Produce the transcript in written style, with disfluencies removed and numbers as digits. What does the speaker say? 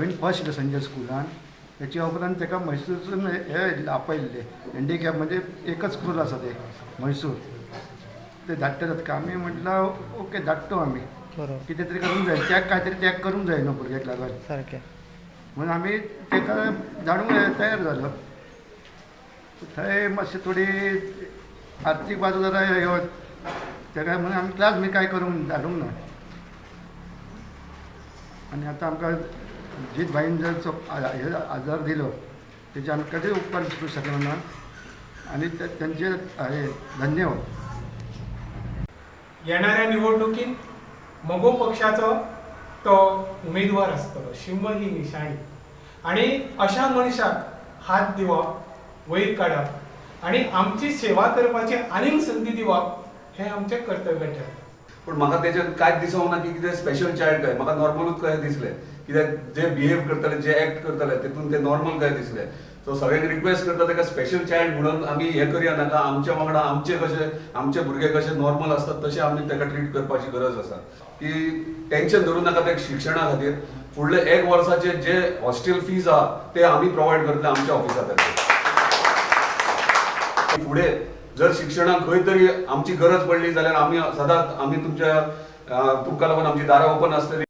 हांवें फर्स्ट संजय स्कुलान त्याच्या उपरांत ताका मैसूरसून हे आपयल्ले हँडिकॅप म्हणजे एकच स्कूल आसा ते मैसूर ते धाडटा जाता आमी म्हटलं ओके धाडटो आमी कितें तरी करूंक जाय त्याग काय तरी त्याग करूंक जाय न्हू भुरग्याक लागून सारकें म्हणून आमी ताका धाडूंक तयार जालो थंय मातशी थोडी आर्थीक बाजू जरा हे ताका म्हणून आमी क्लास बी काय करूंक धाडूंक ना आनी आतां आमकां जीत भाईन जर हे आदार दिलो तेजे आमी कधी उपकार करूंक शकना ना आनी तेंचे हे धन्यवाद. येणाऱ्या निवडणुकीत मगो पक्षाचो तो उमेदवार आसतलो शिंब ही निशाणी आणि अशा मनशाक हात दिवप वयर काडप आणि आमची सेवा करपाची आनीक संदी दिवप हे आमचे कर्तव्य ठरता. पण म्हाका तेजें कांयच दिसोंक ना की कितें स्पेशल चायल्ड काय म्हाका नॉर्मलूच कशें दिसलें कित्याक जे बिहेव करतले जे एक्ट करतले तितून ते नॉर्मल काय दिसले. सो सगळ्यांक रिक्वेस्ट करता ताका स्पेशल चायल्ड म्हणून आमी हे करया नाका आमच्या वांगडा आमचे कशे आमचे भुरगे कशे नॉर्मल असतात तशे आमी ताका ट्रीट करपाची गरज आसा की टेन्शन धरूं नाका त्या शिक्षणा खातीर फुडले 1 वर्साचे जे हॉस्टेल फीज आहा ते आमी प्रोवायड करतले आमच्या ऑफिसांतर्फे. फुडें जर शिक्षणाक खंय तरी आमची गरज पडली जाल्यार आमी सदांच आमी तुमच्या तुमकां लागून आमची दारां ओपन आसतली.